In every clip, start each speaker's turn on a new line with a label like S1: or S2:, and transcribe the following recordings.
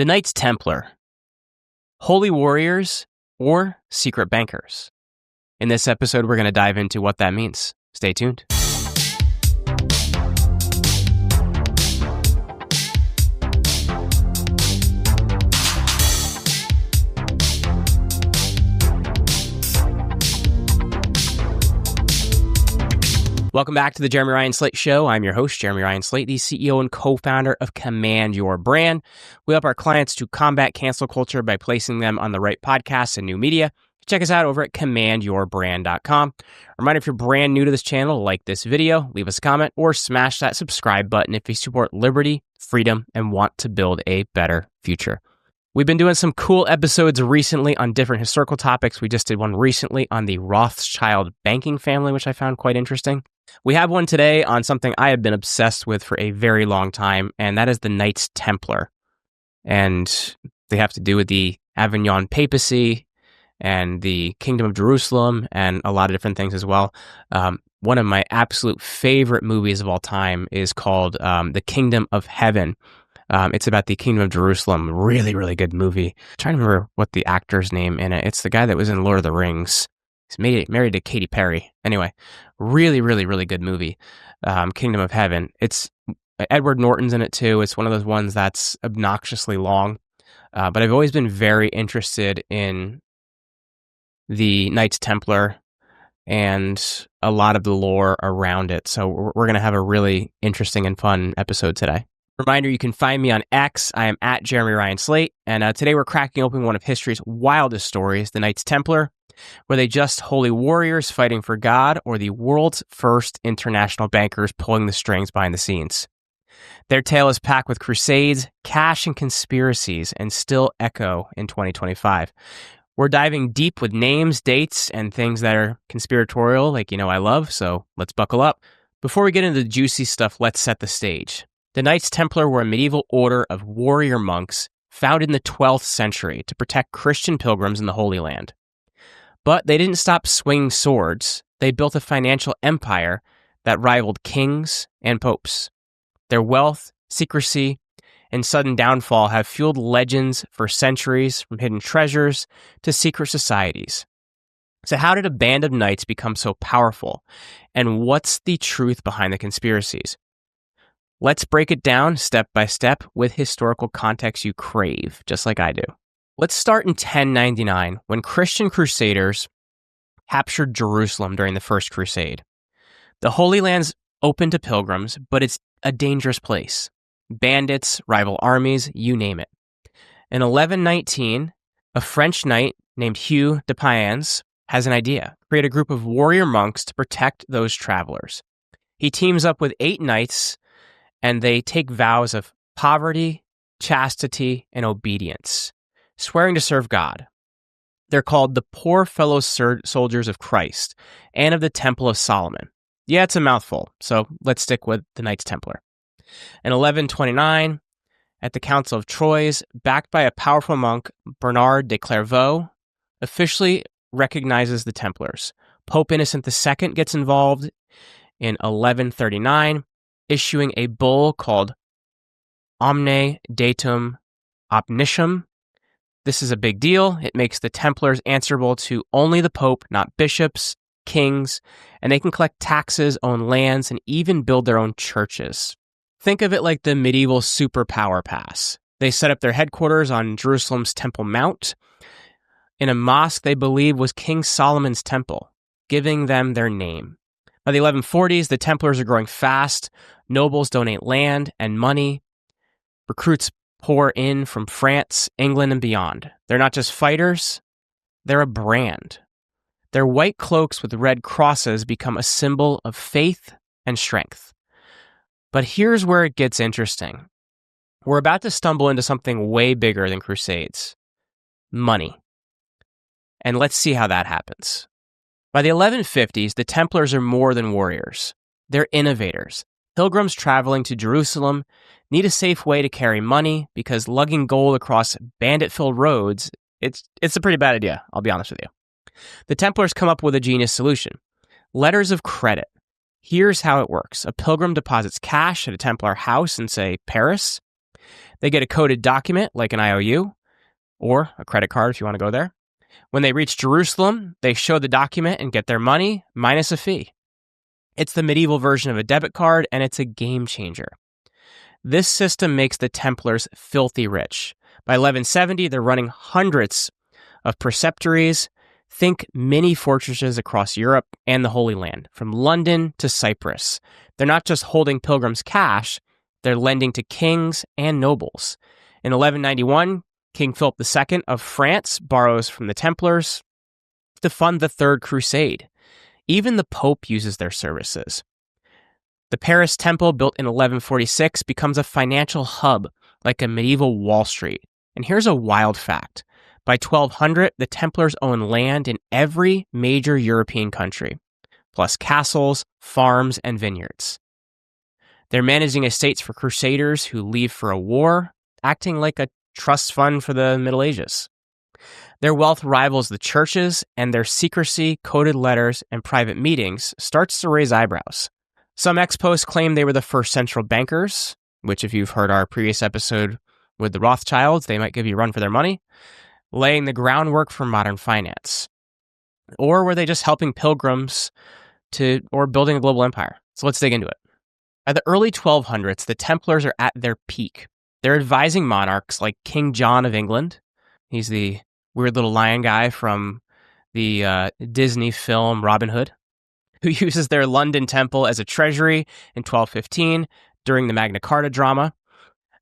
S1: The Knights Templar, holy warriors, or secret bankers? In this episode, we're going to dive into what that means. Stay tuned. Welcome back to the Jeremy Ryan Slate Show. I'm your host, Jeremy Ryan Slate, the CEO and co-founder of Command Your Brand. We help our clients to combat cancel culture by placing them on the right podcasts and new media. Check us out over at commandyourbrand.com. Reminder, if you're brand new to this channel, like this video, leave us a comment, or smash that subscribe button if you support liberty, freedom, and want to build a better future. We've been doing some cool episodes recently on different historical topics. We just did one recently on the Rothschild banking family, which I found quite interesting. We have one today on something I have been obsessed with for a very long time, and that is the Knights Templar. And they have to do with the Avignon papacy and the Kingdom of Jerusalem and a lot of different things as well. One of my absolute favorite movies of all time is called The Kingdom of Heaven. It's about the Kingdom of Jerusalem. Really, really good movie. I'm trying to remember what the actor's name in it. It's the guy that was in Lord of the Rings. He's married to Katy Perry. Anyway, really, really, really good movie. Kingdom of Heaven. It's Edward Norton's in it too. It's one of those ones that's obnoxiously long. But I've always been very interested in the Knights Templar and a lot of the lore around it. So we're going to have a really interesting and fun episode today. Reminder, you can find me on X. I am at Jeremy Ryan Slate. And today we're cracking open one of history's wildest stories, the Knights Templar. Were they just holy warriors fighting for God, or the world's first international bankers pulling the strings behind the scenes? Their tale is packed with crusades, cash, and conspiracies, and still echo in 2025. We're diving deep with names, dates, and things that are conspiratorial, like I love, so let's buckle up. Before we get into the juicy stuff, let's set the stage. The Knights Templar were a medieval order of warrior monks founded in the 12th century to protect Christian pilgrims in the Holy Land. But they didn't stop swinging swords. They built a financial empire that rivaled kings and popes. Their wealth, secrecy, and sudden downfall have fueled legends for centuries, from hidden treasures to secret societies. So how did a band of knights become so powerful? And what's the truth behind the conspiracies? Let's break it down step by step with historical context you crave, just like I do. Let's start in 1099, when Christian crusaders captured Jerusalem during the First Crusade. The Holy Land's open to pilgrims, but it's a dangerous place. Bandits, rival armies, you name it. In 1119, a French knight named Hugh de Payens has an idea: create a group of warrior monks to protect those travelers. He teams up with 8 knights, and they take vows of poverty, chastity, and obedience, swearing to serve God. They're called the Poor Fellow Soldiers of Christ and of the Temple of Solomon. Yeah, it's a mouthful, so let's stick with the Knights Templar. In 1129, at the Council of Troyes, backed by a powerful monk, Bernard de Clairvaux officially recognizes the Templars. Pope Innocent II gets involved in 1139, issuing a bull called Omne Datum Omniscium. This is a big deal. It makes the Templars answerable to only the Pope, not bishops, kings, and they can collect taxes, own lands, and even build their own churches. Think of it like the medieval superpower pass. They set up their headquarters on Jerusalem's Temple Mount, in a mosque they believe was King Solomon's temple, giving them their name. By the 1140s, the Templars are growing fast. Nobles donate land and money. Recruits pour in from France, England, and beyond. They're not just fighters, they're a brand. Their white cloaks with red crosses become a symbol of faith and strength. But here's where it gets interesting. We're about to stumble into something way bigger than Crusades: money. And let's see how that happens. By the 1150s, the Templars are more than warriors. They're innovators. Pilgrims traveling to Jerusalem need a safe way to carry money, because lugging gold across bandit-filled roads, it's a pretty bad idea, I'll be honest with you. The Templars come up with a genius solution: letters of credit. Here's how it works. A pilgrim deposits cash at a Templar house in, say, Paris. They get a coded document like an IOU or a credit card if you want to go there. When they reach Jerusalem, they show the document and get their money minus a fee. It's the medieval version of a debit card, and it's a game changer. This system makes the Templars filthy rich. By 1170, they're running hundreds of preceptories. Think mini fortresses across Europe and the Holy Land, from London to Cyprus. They're not just holding pilgrims' cash, they're lending to kings and nobles. In 1191, King Philip II of France borrows from the Templars to fund the Third Crusade. Even the Pope uses their services. The Paris Temple, built in 1146, becomes a financial hub like a medieval Wall Street. And here's a wild fact. By 1200, the Templars own land in every major European country, plus castles, farms, and vineyards. They're managing estates for crusaders who leave for a war, acting like a trust fund for the Middle Ages. Their wealth rivals the churches, and their secrecy, coded letters, and private meetings starts to raise eyebrows. Some ex-posts claim they were the first central bankers, which if you've heard our previous episode with the Rothschilds, they might give you a run for their money, laying the groundwork for modern finance. Or were they just helping pilgrims or building a global empire? So let's dig into it. By the early 1200s, the Templars are at their peak. They're advising monarchs like King John of England. He's the weird little lion guy from the Disney film Robin Hood, who uses their London temple as a treasury in 1215 during the Magna Carta drama.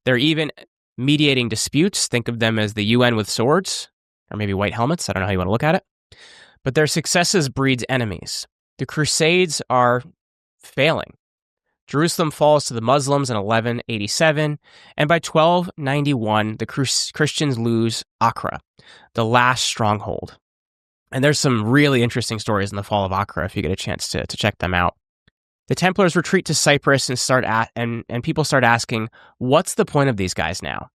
S1: They're even mediating disputes. Think of them as the UN with swords, or maybe white helmets. I don't know how you want to look at it. But their successes breeds enemies. The Crusades are failing. Jerusalem falls to the Muslims in 1187, and by 1291, the Christians lose Acre, the last stronghold. And there's some really interesting stories in the fall of Acre if you get a chance to check them out. The Templars retreat to Cyprus and people start asking, what's the point of these guys now?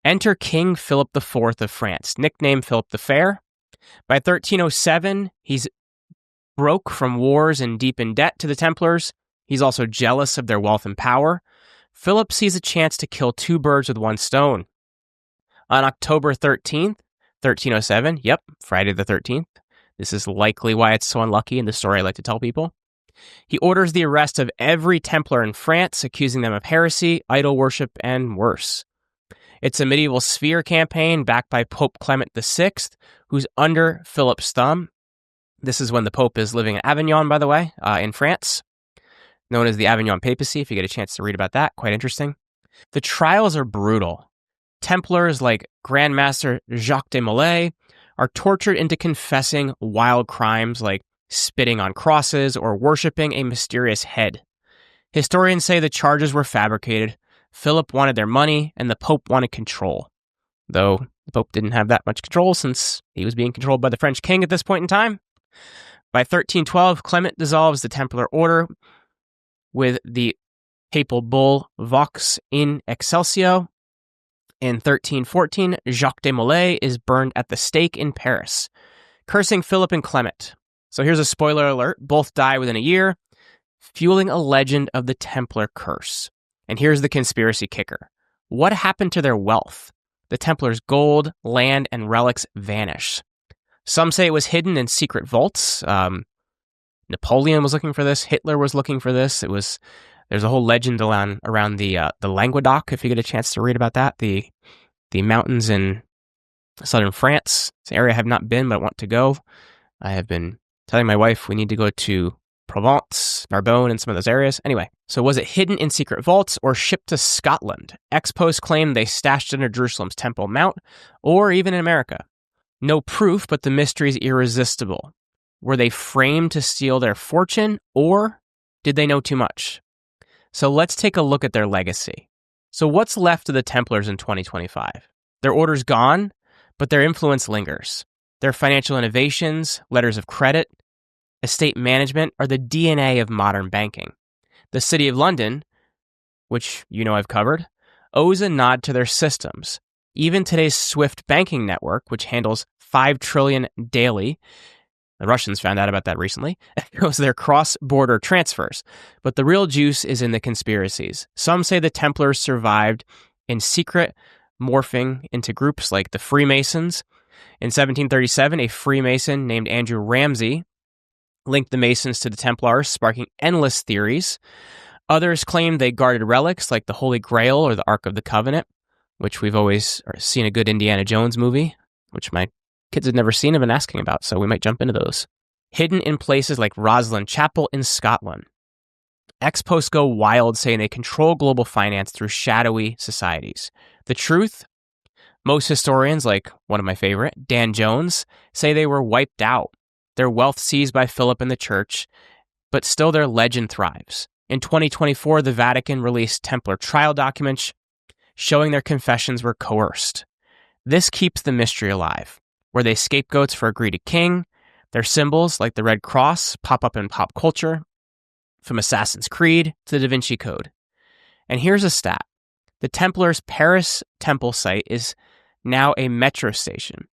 S1: Enter King Philip IV of France, nicknamed Philip the Fair. By 1307, he's broke from wars and deep in debt to the Templars. He's also jealous of their wealth and power. Philip sees a chance to kill two birds with one stone. On October 13th, 1307, yep, Friday the 13th. This is likely why it's so unlucky in the story I like to tell people. He orders the arrest of every Templar in France, accusing them of heresy, idol worship, and worse. It's a medieval sphere campaign backed by Pope Clement VI, who's under Philip's thumb. This is when the Pope is living in Avignon, by the way, in France, known as the Avignon Papacy, if you get a chance to read about that. Quite interesting. The trials are brutal. Templars like Grand Master Jacques de Molay are tortured into confessing wild crimes like spitting on crosses or worshipping a mysterious head. Historians say the charges were fabricated. Philip wanted their money, and the Pope wanted control. Though the Pope didn't have that much control since he was being controlled by the French king at this point in time. By 1312, Clement dissolves the Templar order with the papal bull Vox in Excelsior. In 1314, Jacques de Molay is burned at the stake in Paris, cursing Philip and Clement. So here's a spoiler alert. Both die within a year, fueling a legend of the Templar curse. And here's the conspiracy kicker. What happened to their wealth? The Templars' gold, land, and relics vanish. Some say it was hidden in secret vaults. Napoleon was looking for this. Hitler was looking for this. There's a whole legend around the Languedoc, if you get a chance to read about that. The mountains in southern France. It's an area I have not been, but I want to go. I have been telling my wife we need to go to Provence, Narbonne, and some of those areas. Anyway, so was it hidden in secret vaults or shipped to Scotland? Ex-posts claim they stashed it under Jerusalem's Temple Mount, or even in America. No proof, but the mystery is irresistible. Were they framed to steal their fortune, or did they know too much? So let's take a look at their legacy. So what's left of the Templars in 2025? Their order's gone, but their influence lingers. Their financial innovations, letters of credit, estate management are the DNA of modern banking. The City of London, which you know I've covered, owes a nod to their systems. Even today's SWIFT banking network, which handles 5 trillion daily, the Russians found out about that recently, goes their cross-border transfers. But the real juice is in the conspiracies. Some say the Templars survived in secret, morphing into groups like the Freemasons. In 1737, a Freemason named Andrew Ramsay linked the Masons to the Templars, sparking endless theories. Others claimed they guarded relics like the Holy Grail or the Ark of the Covenant, which we've always seen a good Indiana Jones movie, which my kids had never seen and been asking about, so we might jump into those. Hidden in places like Rosslyn Chapel in Scotland. Ex-posts go wild saying they control global finance through shadowy societies. The truth? Most historians, like one of my favorite, Dan Jones, say they were wiped out. Their wealth seized by Philip and the church, but still their legend thrives. In 2024, the Vatican released Templar trial documents showing their confessions were coerced. This keeps the mystery alive. Were they scapegoats for a greedy king? Their symbols, like the Red Cross, pop up in pop culture, from Assassin's Creed to the Da Vinci Code. And here's a stat. The Templars' Paris temple site is now a metro station,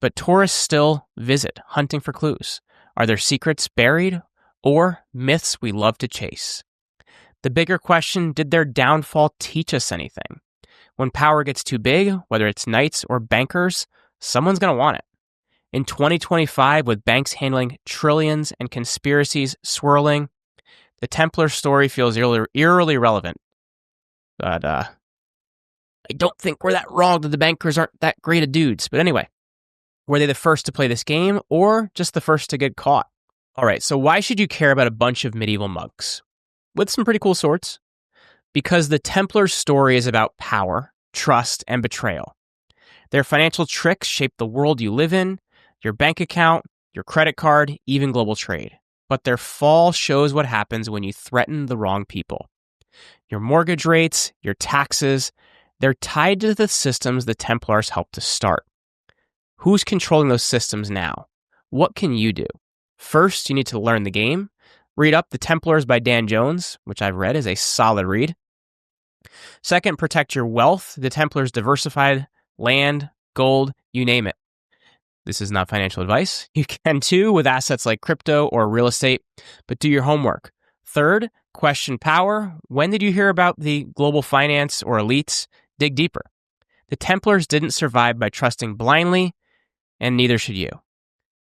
S1: but tourists still visit, hunting for clues. Are there secrets buried or myths we love to chase? The bigger question, did their downfall teach us anything? When power gets too big, whether it's knights or bankers, someone's going to want it. In 2025, with banks handling trillions and conspiracies swirling, the Templar story feels eerily relevant. But I don't think we're that wrong that the bankers aren't that great of dudes. But anyway, were they the first to play this game or just the first to get caught? All right, so why should you care about a bunch of medieval monks with some pretty cool swords? Because the Templar's story is about power, trust, and betrayal. Their financial tricks shape the world you live in, your bank account, your credit card, even global trade. But their fall shows what happens when you threaten the wrong people. Your mortgage rates, your taxes, they're tied to the systems the Templars helped to start. Who's controlling those systems now? What can you do? First, you need to learn the game. Read up The Templars by Dan Jones, which I've read is a solid read. Second, protect your wealth. The Templars diversified land, gold, you name it. This is not financial advice. You can too with assets like crypto or real estate, but do your homework. Third, question power. When did you hear about the global finance or elites? Dig deeper. The Templars didn't survive by trusting blindly, and neither should you.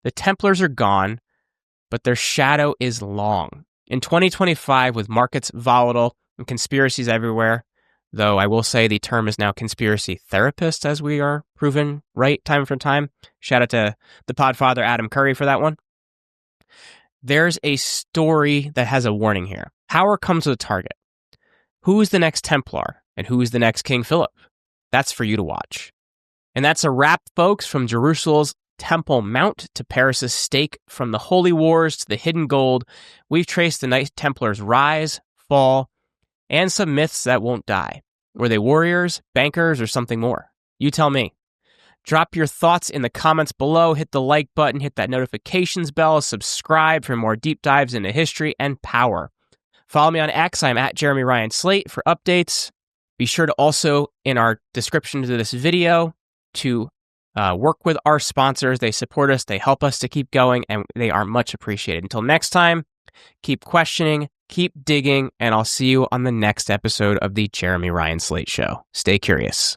S1: The Templars are gone, but their shadow is long. In 2025, with markets volatile and conspiracies everywhere, though I will say the term is now conspiracy therapist, as we are proven right time from time. Shout out to the podfather Adam Curry for that one. There's a story that has a warning here. Power comes with a target. Who is the next Templar and who is the next King Philip? That's for you to watch. And that's a wrap, folks, from Jerusalem's Temple Mount to Paris's stake, from the Holy Wars to the hidden gold. We've traced the Knights Templars' rise, fall, and some myths that won't die. Were they warriors, bankers, or something more? You tell me. Drop your thoughts in the comments below, hit the like button, hit that notifications bell, subscribe for more deep dives into history and power. Follow me on X, I'm at Jeremy Ryan Slate for updates. Be sure to also, in our description to this video, to work with our sponsors. They support us, they help us to keep going, and they are much appreciated. Until next time, keep questioning, keep digging, and I'll see you on the next episode of the Jeremy Ryan Slate Show. Stay curious.